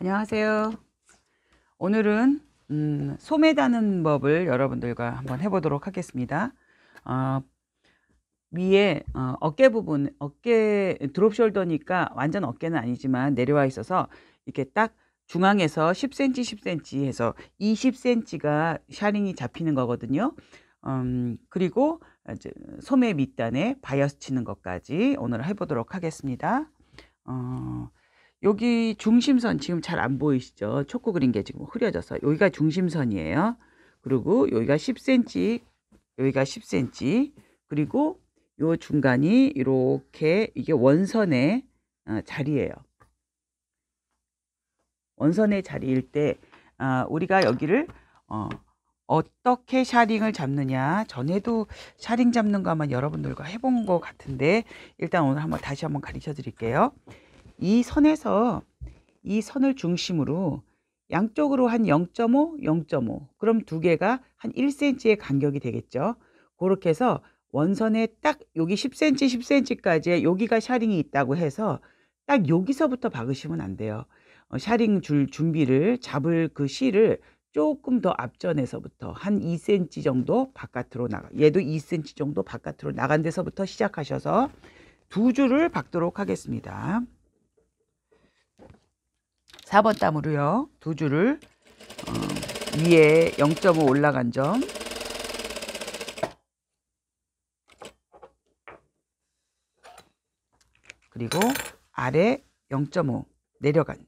안녕하세요. 오늘은 소매 다는 법을 여러분들과 한번 해보도록 하겠습니다. 어, 위에 어깨 부분, 어깨 드롭 숄더니까 완전 어깨는 아니지만 내려와 있어서 이렇게 딱 중앙에서 10cm, 10cm 해서 20cm가 샤링이 잡히는 거거든요. 그리고 이제 소매 밑단에 바이어스 치는 것까지 오늘 해보도록 하겠습니다. 여기 중심선 지금 잘 안 보이시죠? 초코 그린 게 지금 흐려져서 여기가 중심선이에요. 그리고 여기가 10cm, 여기가 10cm, 그리고 요 중간이 이렇게 이게 원선의 자리예요. 원선의 자리일 때 우리가 여기를 어떻게 샤링을 잡느냐, 전에도 샤링 잡는 거 아마 여러분들과 해본 것 같은데 일단 오늘 다시 한번 가르쳐 드릴게요. 이 선에서 이 선을 중심으로 양쪽으로 한 0.5, 0.5, 그럼 두 개가 한 1cm의 간격이 되겠죠. 그렇게 해서 원선에 딱 여기 10cm, 10cm까지 여기가 샤링이 있다고 해서 딱 여기서부터 박으시면 안 돼요. 샤링 줄 준비를 잡을 그 실을 조금 더 앞전에서부터 한 2cm 정도 바깥으로 나가, 얘도 2cm 정도 바깥으로 나간 데서부터 시작하셔서 두 줄을 박도록 하겠습니다. 4번 땀으로요. 두 줄을 위에 0.5 올라간 점, 그리고 아래 0.5 내려간,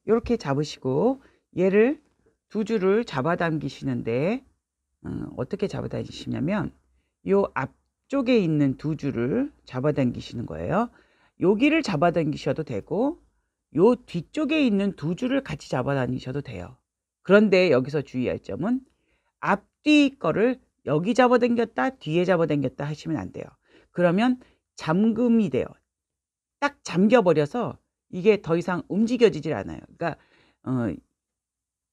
이렇게 잡으시고 얘를 두 줄을 잡아당기시는데 어떻게 잡아당기시냐면 요 앞쪽에 있는 두 줄을 잡아당기시는 거예요. 여기를 잡아당기셔도 되고 요 뒤쪽에 있는 두 줄을 같이 잡아당기셔도 돼요. 그런데 여기서 주의할 점은 앞뒤 거를 여기 잡아당겼다 뒤에 잡아당겼다 하시면 안 돼요. 그러면 잠금이 돼요. 딱 잠겨버려서 이게 더 이상 움직여지질 않아요. 그러니까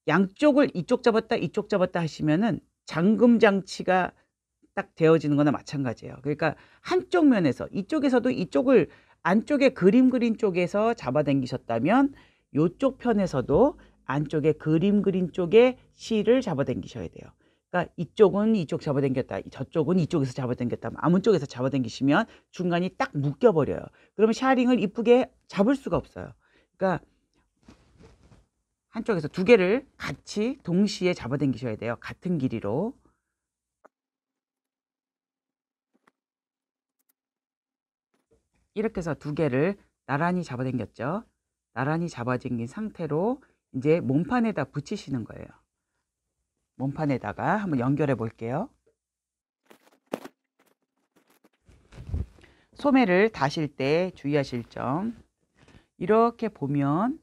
양쪽을 이쪽 잡았다 이쪽 잡았다 하시면은 잠금 장치가 딱 되어지는 거나 마찬가지예요. 그러니까 한쪽 면에서 이쪽에서도 이쪽을 안쪽에 그림 그린 쪽에서 잡아당기셨다면 이쪽 편에서도 안쪽에 그림 그린 쪽에 실을 잡아당기셔야 돼요. 그러니까 이쪽은 이쪽 잡아당겼다, 저쪽은 이쪽에서 잡아당겼다, 아무 쪽에서 잡아당기시면 중간이 딱 묶여버려요. 그러면 샤링을 이쁘게 잡을 수가 없어요. 그러니까 한쪽에서 두 개를 같이 동시에 잡아당기셔야 돼요. 같은 길이로. 이렇게 해서 두 개를 나란히 잡아당겼죠. 나란히 잡아당긴 상태로 이제 몸판에다 붙이시는 거예요. 몸판에다가 한번 연결해 볼게요. 소매를 다실 때 주의하실 점, 이렇게 보면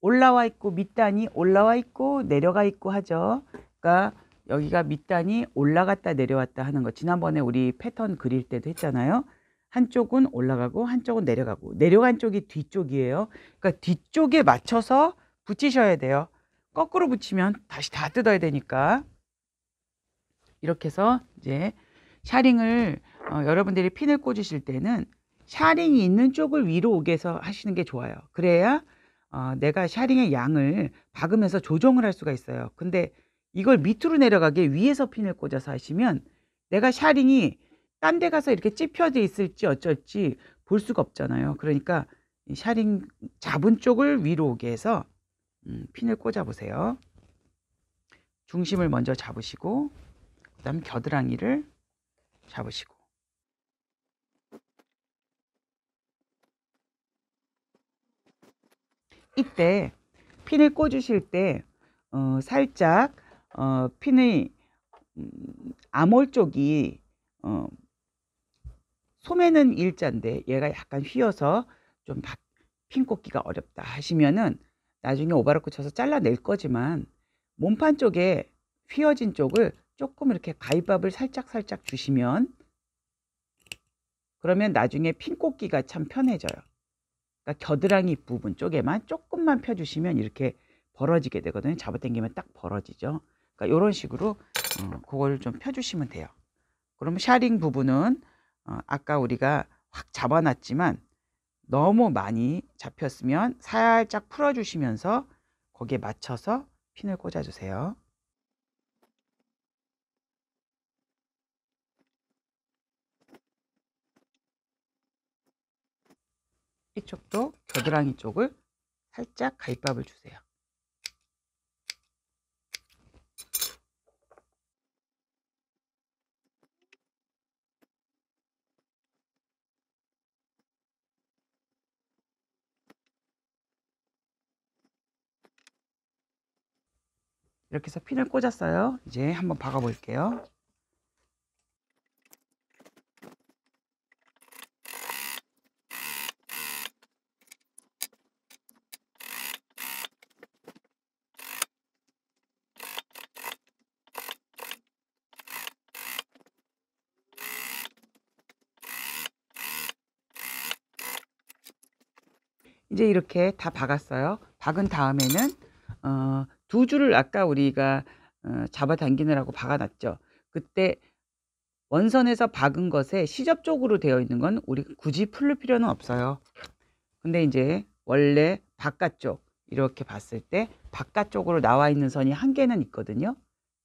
올라와 있고 밑단이 올라와 있고 내려가 있고 하죠. 그러니까 여기가 밑단이 올라갔다 내려왔다 하는 거 지난번에 우리 패턴 그릴 때도 했잖아요. 한쪽은 올라가고 한쪽은 내려가고, 내려간 쪽이 뒤쪽이에요. 그러니까 뒤쪽에 맞춰서 붙이셔야 돼요. 거꾸로 붙이면 다시 다 뜯어야 되니까. 이렇게 해서 이제 샤링을 여러분들이 핀을 꽂으실 때는 샤링이 있는 쪽을 위로 오게 해서 하시는 게 좋아요. 그래야 내가 샤링의 양을 박으면서 조정을 할 수가 있어요. 근데 이걸 밑으로 내려가게 위에서 핀을 꽂아서 하시면 내가 샤링이 딴 데 가서 이렇게 찝혀져 있을지 어쩔지 볼 수가 없잖아요. 그러니까 이 샤링 잡은 쪽을 위로 오게 해서 핀을 꽂아 보세요. 중심을 먼저 잡으시고 그 다음 겨드랑이를 잡으시고, 이때 핀을 꽂으실 때 살짝 핀의 암홀 쪽이 소매는 일자인데 얘가 약간 휘어서 좀 핀 꽂기가 어렵다 하시면은 나중에 오바로크 쳐서 잘라낼 거지만 몸판 쪽에 휘어진 쪽을 조금 이렇게 가위밥을 살짝 주시면, 그러면 나중에 핀 꽂기가 참 편해져요. 그러니까 겨드랑이 부분 쪽에만 조금만 펴주시면 이렇게 벌어지게 되거든요. 잡아당기면 딱 벌어지죠. 그러니까 이런 식으로 그걸 좀 펴주시면 돼요. 그러면 샤링 부분은 아까 우리가 확 잡아놨지만 너무 많이 잡혔으면 살짝 풀어주시면서 거기에 맞춰서 핀을 꽂아주세요. 이쪽도 겨드랑이 쪽을 살짝 가입밥을 주세요. 이렇게 해서 핀을 꽂았어요. 이제 한번 박아 볼게요. 이제 이렇게 다 박았어요. 박은 다음에는 두 줄을 아까 우리가 잡아당기느라고 박아놨죠. 그때 원선에서 박은 것에 시접 쪽으로 되어 있는 건 우리 굳이 풀 필요는 없어요. 근데 이제 원래 바깥쪽 이렇게 봤을 때 바깥쪽으로 나와 있는 선이 한 개는 있거든요.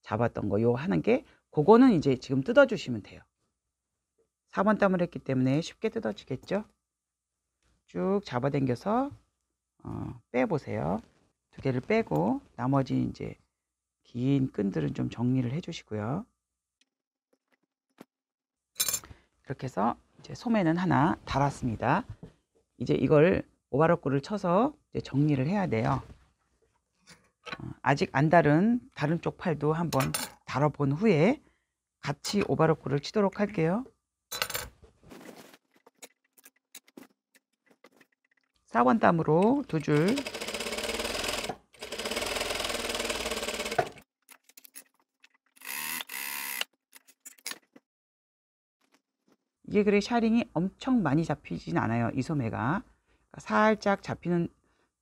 잡았던 거 요 하는 게, 그거는 이제 지금 뜯어 주시면 돼요. 4번 땀을 했기 때문에 쉽게 뜯어지겠죠. 쭉 잡아당겨서 빼보세요. 두 개를 빼고 나머지 이제 긴 끈들은 좀 정리를 해 주시고요. 이렇게 해서 이제 소매는 하나 달았습니다. 이제 이걸 오바로크를 쳐서 이제 정리를 해야 돼요. 아직 안 다른 다른 쪽 팔도 한번 달아본 후에 같이 오바로크를 치도록 할게요. 4번 땀으로 두 줄, 이게 그래 샤링이 엄청 많이 잡히진 않아요. 이 소매가 그러니까 살짝 잡히는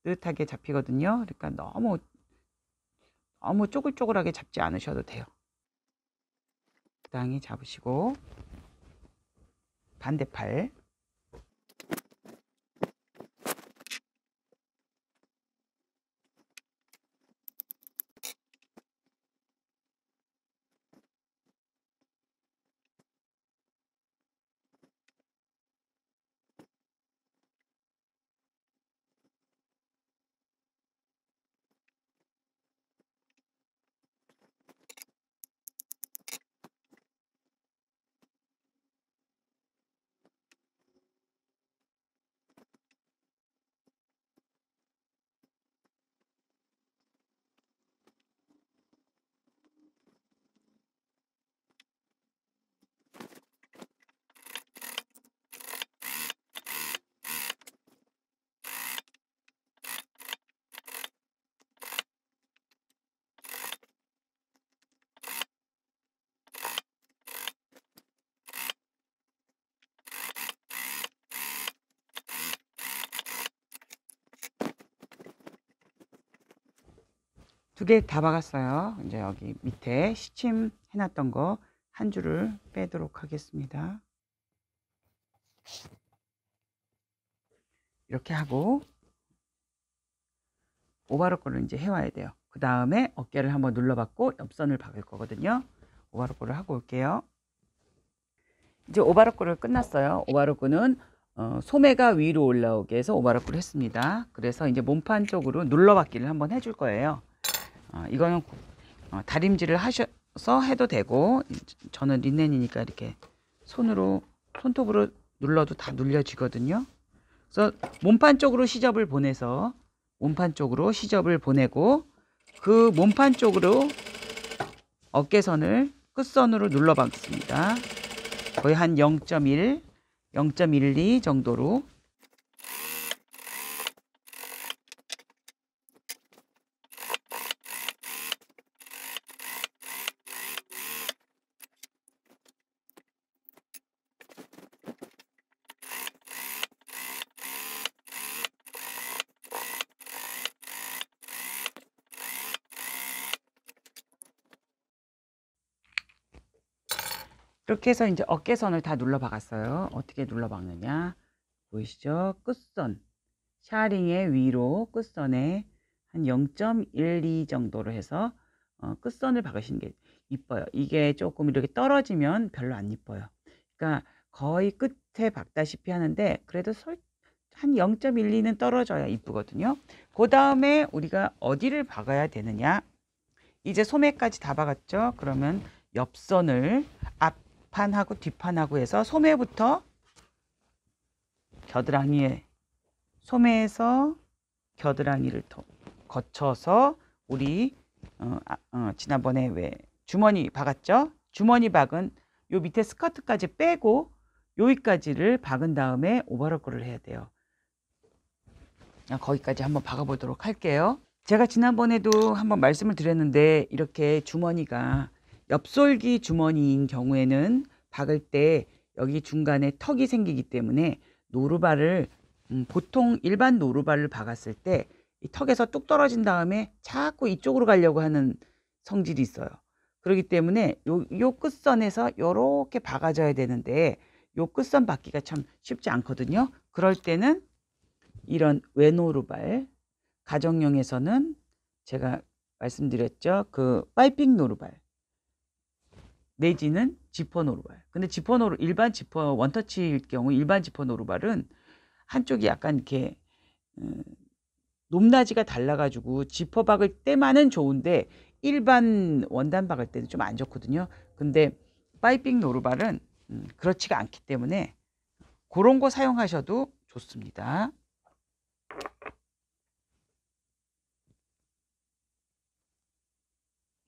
듯하게 잡히거든요. 그러니까 너무 쪼글쪼글하게 잡지 않으셔도 돼요. 적당히 잡으시고 반대팔, 두 개 다 박았어요. 이제 여기 밑에 시침 해놨던 거 한 줄을 빼도록 하겠습니다. 이렇게 하고 오바로크를 이제 해와야 돼요. 그 다음에 어깨를 한번 눌러받고 옆선을 박을 거거든요. 오바로크를 하고 올게요. 이제 오바로크를 끝났어요. 오바로크는 소매가 위로 올라오게 해서 오바로크를 했습니다. 그래서 이제 몸판 쪽으로 눌러받기를 한번 해줄 거예요. 이거는 다림질을 하셔서 해도 되고, 저는 린넨이니까 이렇게 손톱으로 눌러도 다 눌려지거든요. 그래서 몸판 쪽으로 시접을 보내서 몸판 쪽으로 시접을 보내고 그 몸판 쪽으로 어깨선을 끝선으로 눌러 박습니다. 거의 한 0.1, 0.12 정도로. 이렇게 해서 이제 어깨선을 다 눌러 박았어요. 어떻게 눌러 박느냐 보이시죠? 끝선 샤링의 위로 끝선에 한 0.12 정도로 해서 끝선을 박으시는 게 이뻐요. 이게 조금 이렇게 떨어지면 별로 안 이뻐요. 그러니까 거의 끝에 박다시피 하는데 그래도 한 0.12는 떨어져야 이쁘거든요. 그 다음에 우리가 어디를 박아야 되느냐, 이제 소매까지 다 박았죠. 그러면 옆선을 앞판하고 뒷판하고 해서 소매부터 겨드랑이에, 소매에서 겨드랑이를 거쳐서 우리 지난번에 왜 주머니 박았죠? 주머니 박은 요 밑에 스커트까지 빼고 여기까지를 박은 다음에 오버로크를 해야 돼요. 거기까지 한번 박아 보도록 할게요. 제가 지난번에도 한번 말씀을 드렸는데 이렇게 주머니가 옆솔기 주머니인 경우에는 박을 때 여기 중간에 턱이 생기기 때문에 노루발을 보통 일반 노루발을 박았을 때 이 턱에서 뚝 떨어진 다음에 자꾸 이쪽으로 가려고 하는 성질이 있어요. 그렇기 때문에 요 끝선에서 요렇게 박아줘야 되는데 요 끝선 박기가 참 쉽지 않거든요. 그럴 때는 이런 외노루발, 가정용에서는 제가 말씀드렸죠. 그 파이핑 노루발 내지는 지퍼 노루발. 근데 일반 지퍼 원터치일 경우 일반 지퍼 노루발은 한쪽이 약간 이렇게 높낮이가 달라가지고 지퍼 박을 때만은 좋은데 일반 원단 박을 때는 좀 안 좋거든요. 근데 파이핑 노루발은 그렇지가 않기 때문에 그런 거 사용하셔도 좋습니다.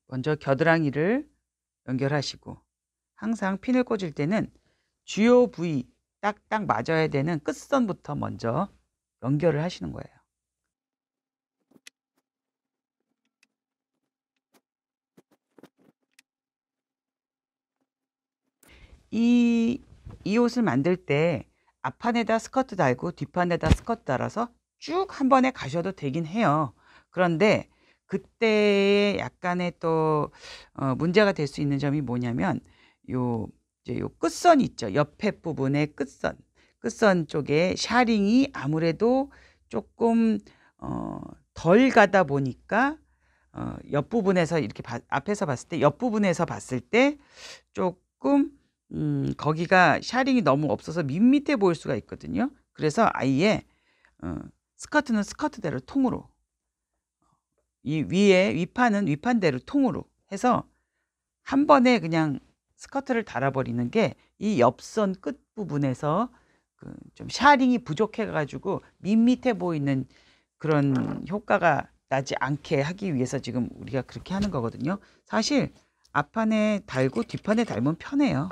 먼저 겨드랑이를 연결하시고 항상 핀을 꽂을 때는 주요 부위 딱딱 맞아야 되는 끝선부터 먼저 연결을 하시는 거예요. 이 옷을 만들 때 앞판에다 스커트 달고 뒷판에다 스커트 달아서 쭉 한 번에 가셔도 되긴 해요. 그런데 그때 약간의 또 문제가 될 수 있는 점이 뭐냐면 이제 요 끝선 있죠. 옆에 부분의 끝선 쪽에 샤링이 아무래도 조금 덜 가다 보니까 옆부분에서 이렇게 앞에서 봤을 때 옆부분에서 봤을 때 조금 거기가 샤링이 너무 없어서 밋밋해 보일 수가 있거든요. 그래서 아예 스커트는 스커트대로 통으로, 이 위판은 위판대로 통으로 해서 한 번에 그냥 스커트를 달아버리는 게 이 옆선 끝 부분에서 좀 샤링이 부족해 가지고 밋밋해 보이는 그런 효과가 나지 않게 하기 위해서 지금 우리가 그렇게 하는 거거든요. 사실 앞판에 달고 뒷판에 달면 편해요.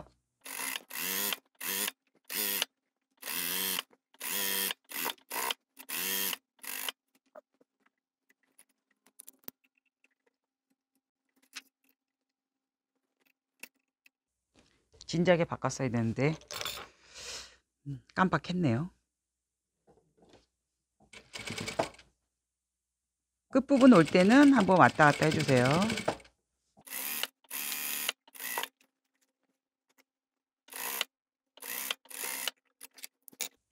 진작에 바꿨어야 되는데 깜빡했네요. 끝부분 올 때는 한번 왔다 갔다 해주세요.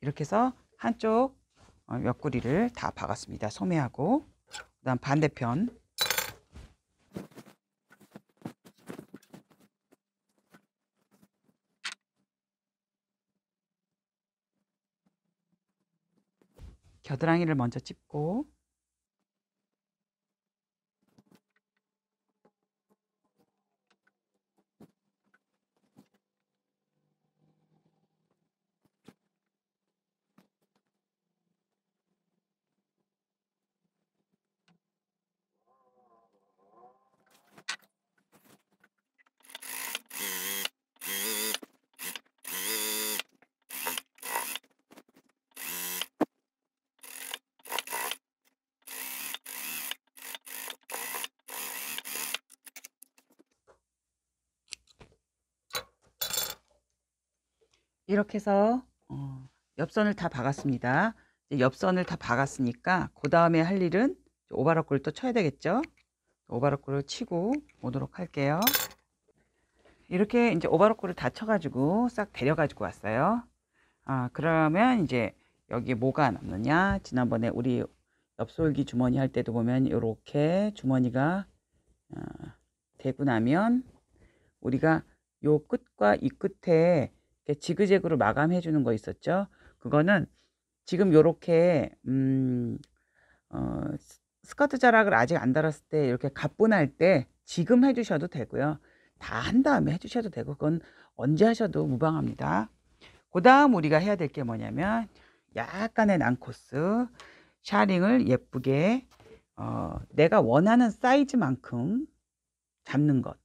이렇게 해서 한쪽 옆구리를 다 박았습니다. 소매하고 그 다음 반대편 겨드랑이를 먼저 찝고 이렇게 해서 옆선을 다 박았습니다. 옆선을 다 박았으니까 그 다음에 할 일은 오버로크를 또 쳐야 되겠죠. 오버로크를 치고 오도록 할게요. 이렇게 이제 오버로크를 다 쳐가지고 싹 데려가지고 왔어요. 그러면 이제 여기 뭐가 남느냐? 지난번에 우리 엽솔기 주머니 할 때도 보면 이렇게 주머니가 되고 나면 우리가 요 끝과 이 끝에 이렇게 지그재그로 마감해 주는 거 있었죠? 그거는 지금 요렇게 스커트 자락을 아직 안 달았을 때 이렇게 가뿐할 때 지금 해주셔도 되고요. 다 한 다음에 해주셔도 되고 그건 언제 하셔도 무방합니다. 그 다음 우리가 해야 될 게 뭐냐면 약간의 난코스 샤링을 예쁘게 내가 원하는 사이즈만큼 잡는 것.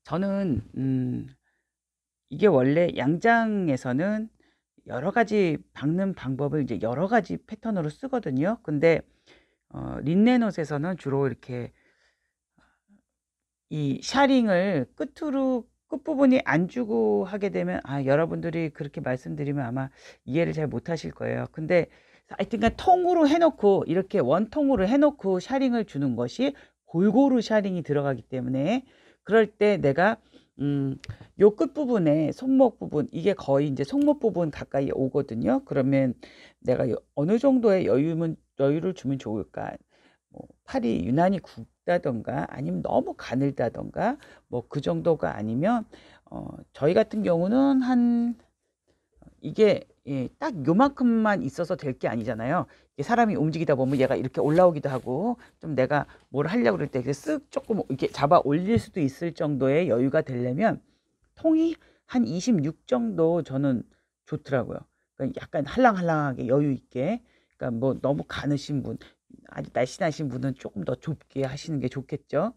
저는 이게 원래 양장에서는 여러 가지 박는 방법을 이제 여러 가지 패턴으로 쓰거든요. 근데 린넨옷에서는 주로 이렇게 이 샤링을 끝으로 끝부분이 안 주고 하게 되면 여러분들이 그렇게 말씀드리면 아마 이해를 잘 못하실 거예요. 근데 하여튼간 통으로 해놓고 이렇게 원통으로 해놓고 샤링을 주는 것이 골고루 샤링이 들어가기 때문에 그럴 때 내가 요 끝부분에 손목 부분 이게 거의 이제 손목 부분 가까이 오거든요. 그러면 내가 어느 정도의 여유를 주면 좋을까? 뭐 팔이 유난히 굵다던가 아니면 너무 가늘다던가 뭐 그 정도가 아니면 저희 같은 경우는 한 이게 딱 요만큼만 있어서 될 게 아니잖아요. 사람이 움직이다 보면 얘가 이렇게 올라오기도 하고 좀 내가 뭘 하려고 그럴 때 쓱 조금 이렇게 잡아 올릴 수도 있을 정도의 여유가 되려면 통이 한 26 정도 저는 좋더라고요. 그러니까 약간 할랑할랑하게 여유 있게. 그러니까 뭐 너무 가느신 분, 아주 날씬하신 분은 조금 더 좁게 하시는 게 좋겠죠.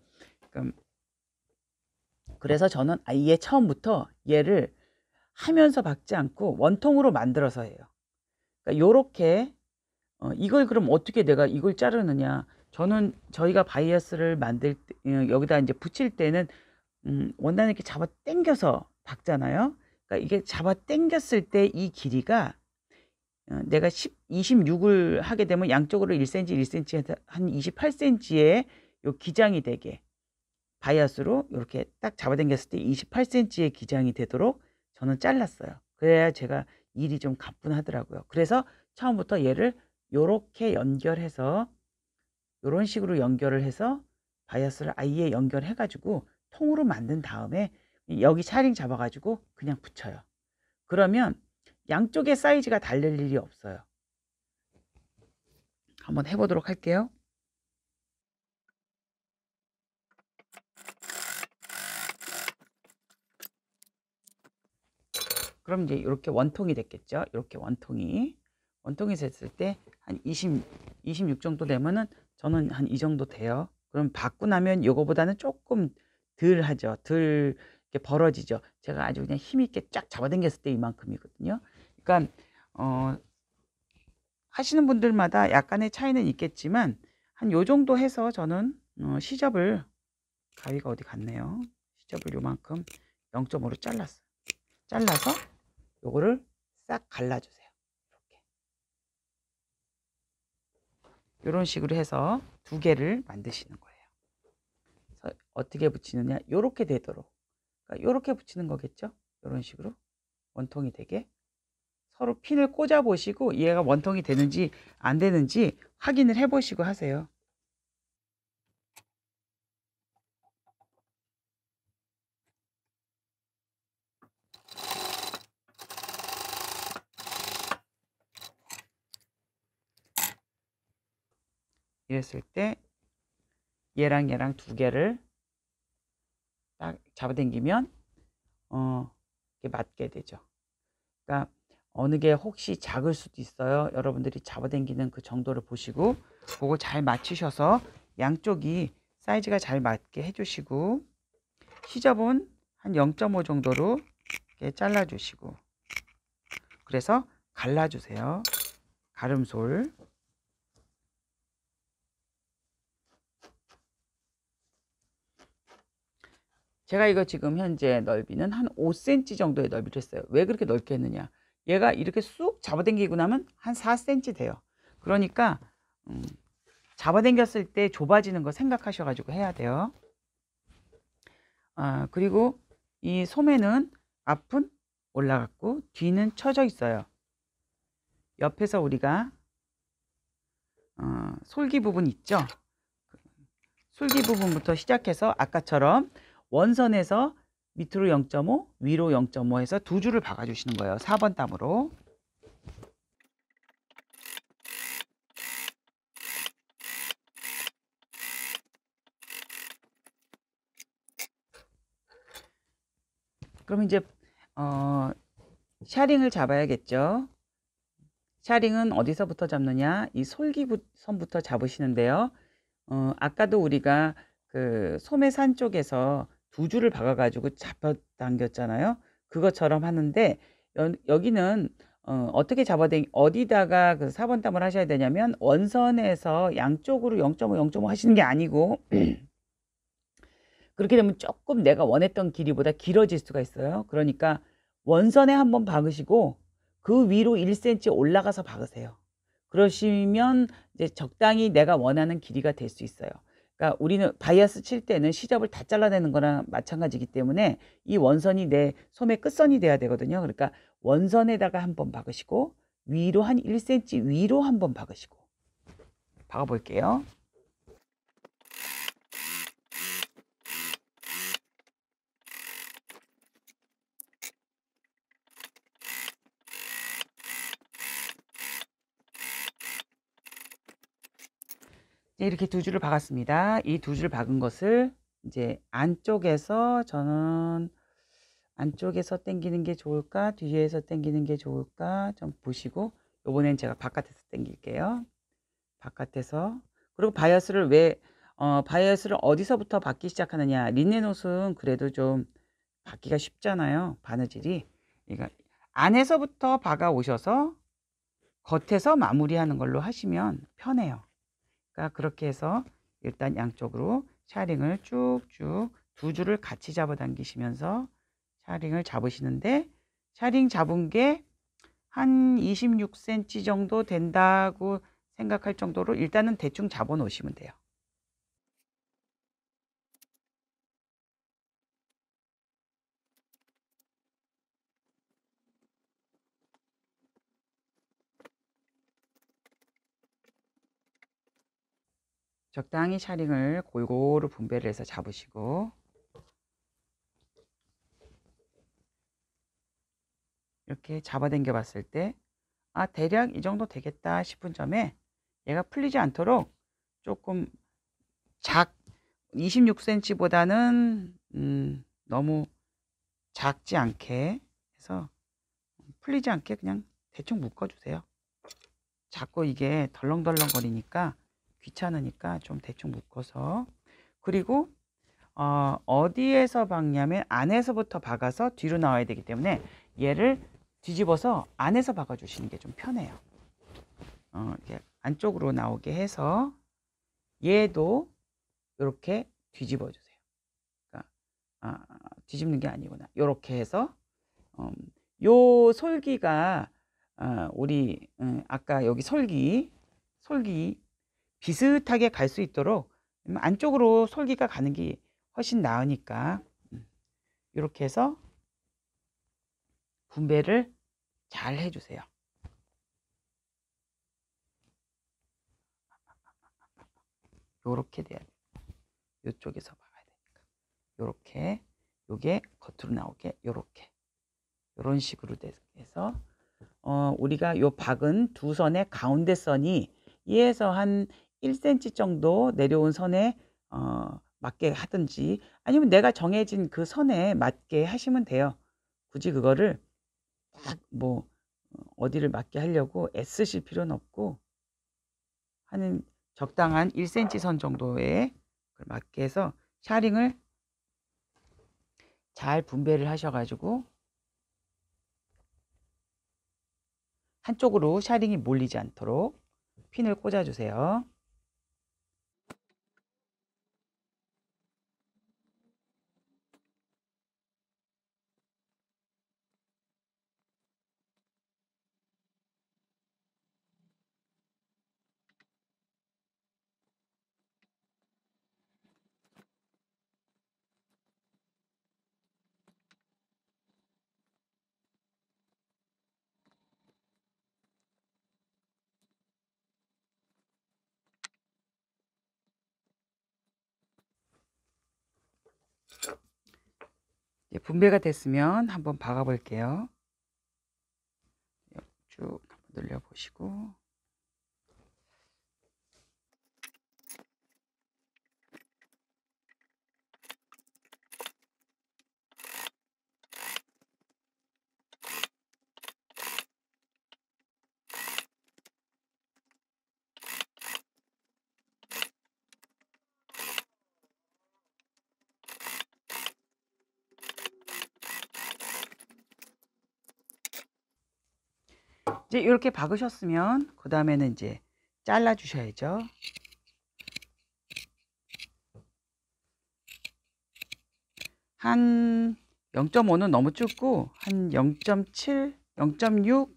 그래서 저는 아예 처음부터 얘를 하면서 박지 않고 원통으로 만들어서 해요. 그러니까 요렇게 이걸 그럼 어떻게 내가 이걸 자르느냐? 저는 저희가 바이어스를 만들 때 여기다 이제 붙일 때는 원단을 이렇게 잡아 당겨서 박잖아요. 그러니까 이게 잡아 당겼을 때 이 길이가 내가 26을 하게 되면 양쪽으로 1cm, 1cm 한 28cm의 요 기장이 되게 바이어스로 이렇게 딱 잡아당겼을 때 28cm의 기장이 되도록 저는 잘랐어요. 그래야 제가 일이 좀 가뿐하더라고요. 그래서 처음부터 얘를 요렇게 연결해서 요런 식으로 연결을 해서 바이어스를 아예 연결해 가지고 통으로 만든 다음에 여기 샤링 잡아 가지고 그냥 붙여요. 그러면 양쪽의 사이즈가 다를 일이 없어요. 한번 해보도록 할게요. 그럼 이제 이렇게 원통이 됐겠죠. 이렇게 원통이 됐을 때 한 26 정도 되면은 저는 한 이 정도 돼요. 그럼 받고 나면 요거보다는 조금 덜 하죠. 덜 이렇게 벌어지죠. 제가 아주 그냥 힘 있게 쫙 잡아당겼을 때 이만큼이거든요. 그러니까 하시는 분들마다 약간의 차이는 있겠지만 한 요 정도 해서 저는 시접을 가위가 어디 갔네요. 시접을 요만큼 0.5로 잘랐어요. 잘라서 요거를 싹 갈라주세요. 이렇게 이런 식으로 해서 두 개를 만드시는 거예요. 그래서 어떻게 붙이느냐? 요렇게 되도록, 그러니까 요렇게 붙이는 거겠죠? 이런 식으로 원통이 되게 서로 핀을 꽂아 보시고 얘가 원통이 되는지 안 되는지 확인을 해 보시고 하세요. 이랬을 때 얘랑 얘랑 두 개를 딱 잡아당기면 이렇게 맞게 되죠. 그러니까 어느 게 혹시 작을 수도 있어요. 여러분들이 잡아당기는 그 정도를 보시고 그거 잘 맞추셔서 양쪽이 사이즈가 잘 맞게 해주시고 시접은 한 0.5 정도로 이렇게 잘라주시고 그래서 갈라주세요. 가름솔. 제가 이거 지금 현재 넓이는 한 5cm 정도의 넓이를 했어요. 왜 그렇게 넓게 했느냐? 얘가 이렇게 쑥 잡아당기고 나면 한 4cm 돼요. 그러니까 잡아당겼을 때 좁아지는 거 생각하셔가지고 해야 돼요. 그리고 이 소매는 앞은 올라갔고 뒤는 처져 있어요. 옆에서 우리가 솔기 부분 있죠? 솔기 부분부터 시작해서 아까처럼 원선에서 밑으로 0.5, 위로 0.5 해서 두 줄을 박아주시는 거예요. 4번 담으로. 그럼 이제 샤링을 잡아야겠죠. 샤링은 어디서부터 잡느냐? 이 솔기선부터 잡으시는데요. 아까도 우리가 그 소매산 쪽에서 두 줄을 박아가지고 잡아당겼잖아요. 그것처럼 하는데 여기는 어떻게 어디다가 그 4번 담을 하셔야 되냐면 원선에서 양쪽으로 0.5, 0.5 하시는 게 아니고 그렇게 되면 조금 내가 원했던 길이보다 길어질 수가 있어요. 그러니까 원선에 한번 박으시고 그 위로 1cm 올라가서 박으세요. 그러시면 이제 적당히 내가 원하는 길이가 될 수 있어요. 그러니까 우리는 바이아스 칠 때는 시접을 다 잘라내는 거랑 마찬가지이기 때문에 이 원선이 내 소매 끝선이 돼야 되거든요. 그러니까 원선에다가 한번 박으시고 위로 한 1cm 위로 한번 박으시고 박아 볼게요. 이렇게 두 줄을 박았습니다. 이 두 줄 박은 것을 이제 안쪽에서 저는 안쪽에서 당기는 게 좋을까 뒤에서 당기는 게 좋을까 좀 보시고 요번엔 제가 바깥에서 당길게요. 바깥에서. 그리고 바이어스를 어디서부터 받기 시작하느냐. 린넨 옷은 그래도 좀 받기가 쉽잖아요. 바느질이. 그러니까 안에서부터 박아 오셔서 겉에서 마무리하는 걸로 하시면 편해요. 그러니까 그렇게 해서 일단 양쪽으로 샤링을 쭉쭉 두 줄을 같이 잡아당기시면서 샤링을 잡으시는데 샤링 잡은 게 한 26cm 정도 된다고 생각할 정도로 일단은 대충 잡아 놓으시면 돼요. 적당히 샤링을 골고루 분배를 해서 잡으시고 이렇게 잡아당겨 봤을 때 대략 이 정도 되겠다 싶은 점에 얘가 풀리지 않도록 조금 26cm보다는 너무 작지 않게 해서 풀리지 않게 그냥 대충 묶어주세요. 자꾸 이게 덜렁덜렁 거리니까 귀찮으니까 좀 대충 묶어서 그리고 어디에서 박냐면 안에서부터 박아서 뒤로 나와야 되기 때문에 얘를 뒤집어서 안에서 박아 주시는 게 좀 편해요. 이렇게 안쪽으로 나오게 해서 얘도 이렇게 뒤집어 주세요. 그러니까 뒤집는 게 아니구나. 이렇게 해서 요 솔기가 우리 아까 여기 솔기 비슷하게 갈 수 있도록 안쪽으로 솔기가 가는 게 훨씬 나으니까 이렇게 해서 분배를 잘 해주세요. 요렇게 돼야 돼요. 요쪽에서 박아야 되니까 요렇게 요게 겉으로 나오게 요렇게 요런 식으로 돼서 우리가 요 박은 두 선의 가운데 선이 이에서 한 1cm 정도 내려온 선에 맞게 하든지 아니면 내가 정해진 그 선에 맞게 하시면 돼요. 굳이 그거를 딱 뭐 어디를 맞게 하려고 애쓰실 필요는 없고 한 적당한 1cm 선 정도에 맞게 해서 샤링을 잘 분배를 하셔가지고 한쪽으로 샤링이 몰리지 않도록 핀을 꽂아주세요. 이제 분배가 됐으면 한번 박아 볼게요. 쭉 한번 늘려 보시고. 이제 이렇게 박으셨으면 그 다음에는 이제 잘라 주셔야죠. 한 0.5는 너무 좁고 한 0.7, 0.6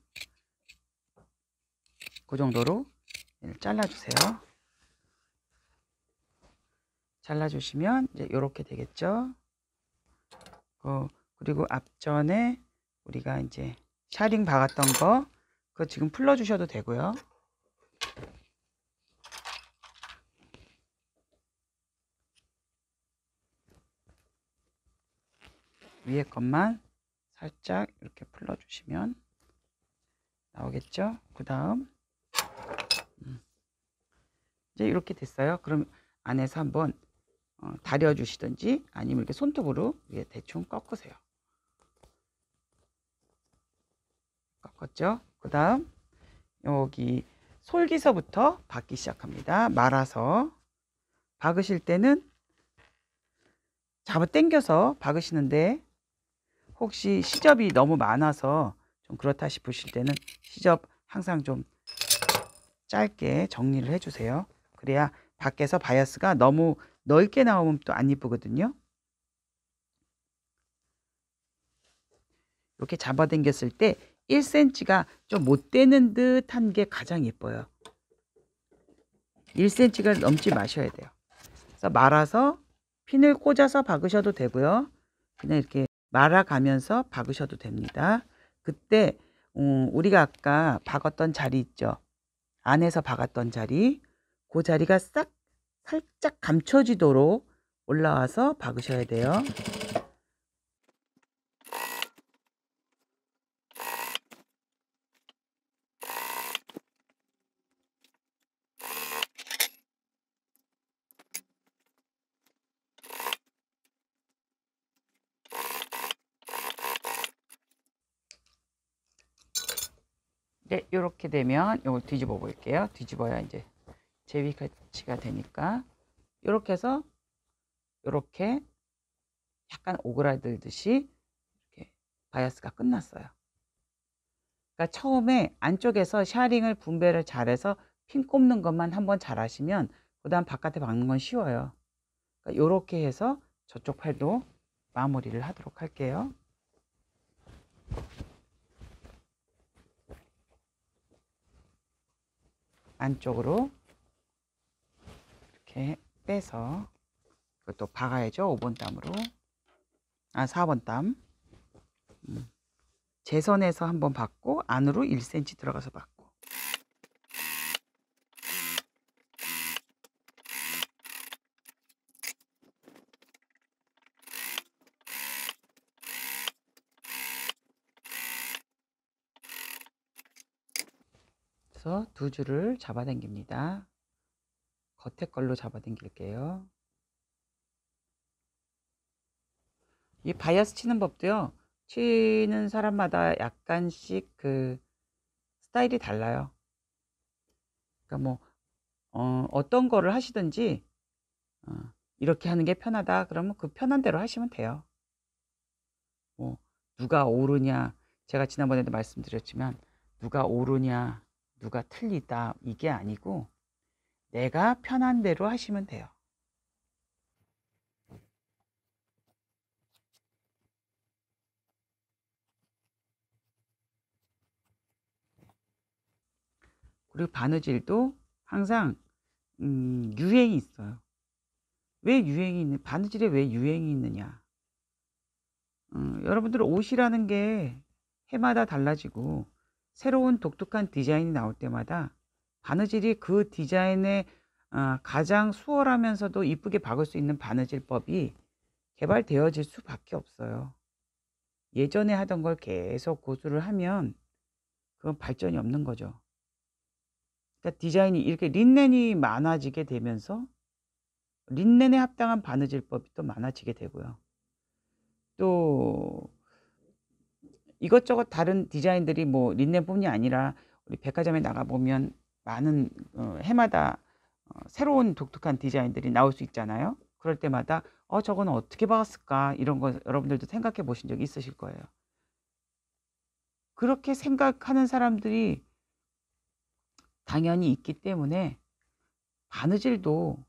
그 정도로 잘라 주세요. 잘라 주시면 이제 이렇게 되겠죠. 그리고 앞전에 우리가 이제 샤링 박았던 거 그거 지금 풀러 주셔도 되고요. 위에 것만 살짝 이렇게 풀러 주시면 나오겠죠. 그 다음 이제 이렇게 됐어요. 그럼 안에서 한번 다려 주시든지 아니면 이렇게 손톱으로 위에 대충 꺾으세요. 꺾었죠. 그 다음 여기 솔기서부터 박기 시작합니다. 말아서 박으실 때는 잡아 당겨서 박으시는데 혹시 시접이 너무 많아서 좀 그렇다 싶으실 때는 시접 항상 좀 짧게 정리를 해주세요. 그래야 밖에서 바이어스가 너무 넓게 나오면 또 안 이쁘거든요. 이렇게 잡아당겼을 때 1cm가 좀 못 되는 듯한 게 가장 예뻐요. 1cm가 넘지 마셔야 돼요. 그래서 말아서 핀을 꽂아서 박으셔도 되고요. 그냥 이렇게 말아가면서 박으셔도 됩니다. 그때 우리가 아까 박았던 자리 있죠. 안에서 박았던 자리, 그 자리가 싹 살짝 감춰지도록 올라와서 박으셔야 돼요. 네, 이렇게 되면 이걸 뒤집어 볼게요. 뒤집어야 이제 제위치가 되니까 이렇게 해서 이렇게 약간 오그라들듯이 이렇게 바이어스가 끝났어요. 그러니까 처음에 안쪽에서 샤링을 분배를 잘해서 핀 꼽는 것만 한번 잘하시면 그 다음 바깥에 박는 건 쉬워요. 그러니까 이렇게 해서 저쪽 팔도 마무리를 하도록 할게요. 안쪽으로 이렇게 빼서 이것도 박아야죠. 5번 땀으로. 4번 땀. 제선에서 한번 박고 안으로 1cm 들어가서 박고. 그래서 두 줄을 잡아당깁니다. 겉에 걸로 잡아당길게요. 이 바이어스 치는 법도요. 치는 사람마다 약간씩 그 스타일이 달라요. 그러니까 뭐 어떤 거를 하시든지 이렇게 하는 게 편하다 그러면 그 편한 대로 하시면 돼요. 뭐 누가 옳으냐, 제가 지난번에도 말씀드렸지만 누가 옳으냐 누가 틀리다 이게 아니고 내가 편한 대로 하시면 돼요. 그리고 바느질도 항상 유행이 있어요. 왜 유행이 있는 바느질에 왜 유행이 있느냐? 여러분들 옷이라는 게 해마다 달라지고 새로운 독특한 디자인이 나올 때마다 바느질이 그 디자인에 가장 수월하면서도 이쁘게 박을 수 있는 바느질법이 개발되어질 수밖에 없어요. 예전에 하던 걸 계속 고수를 하면 그건 발전이 없는 거죠. 그러니까 디자인이 이렇게 린넨이 많아지게 되면서 린넨에 합당한 바느질법이 또 많아지게 되고요. 또 이것저것 다른 디자인들이 뭐 린넨뿐이 아니라 우리 백화점에 나가 보면 많은 해마다 새로운 독특한 디자인들이 나올 수 있잖아요. 그럴 때마다 저건 어떻게 봤을까 이런 거 여러분들도 생각해 보신 적 있으실 거예요. 그렇게 생각하는 사람들이 당연히 있기 때문에 바느질도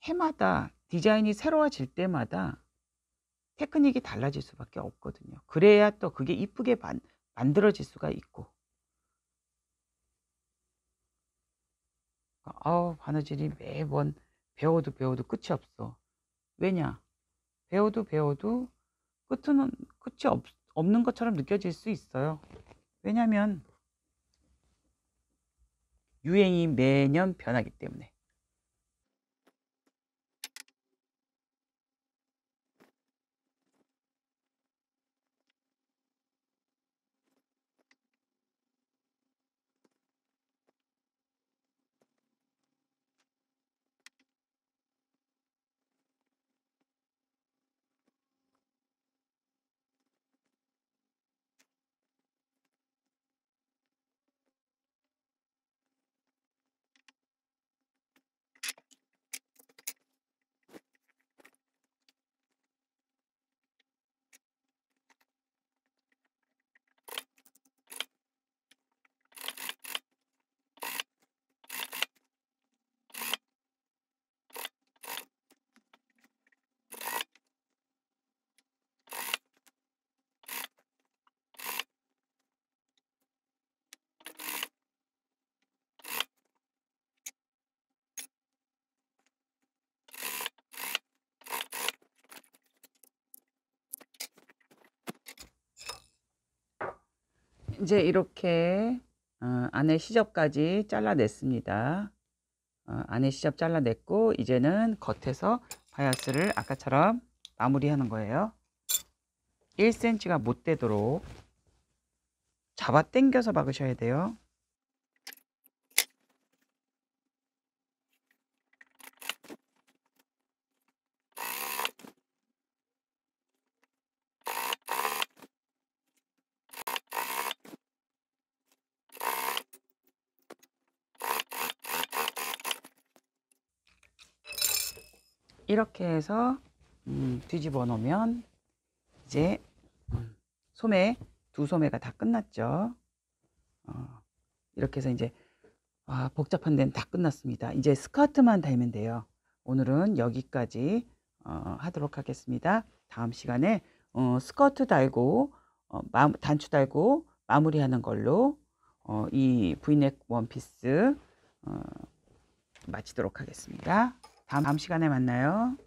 해마다 디자인이 새로워질 때마다 테크닉이 달라질 수밖에 없거든요. 그래야 또 그게 이쁘게 만들어질 수가 있고. 바느질이 매번 배워도 끝이 없어. 왜냐? 배워도 끝이 없는 것처럼 느껴질 수 있어요. 왜냐면 유행이 매년 변하기 때문에. 이제 이렇게 안에 시접까지 잘라냈습니다. 안에 시접 잘라냈고 이제는 겉에서 바이어스를 아까처럼 마무리하는 거예요. 1cm가 못 되도록 잡아 당겨서 박으셔야 돼요. 이렇게 해서 뒤집어 놓으면 이제 소매 두 소매가 다 끝났죠. 이렇게 해서 이제 복잡한 데는 다 끝났습니다. 이제 스커트만 달면 돼요. 오늘은 여기까지 하도록 하겠습니다. 다음 시간에 스커트 달고 단추 달고 마무리하는 걸로 이 브이넥 원피스 마치도록 하겠습니다. 다음 시간에 만나요.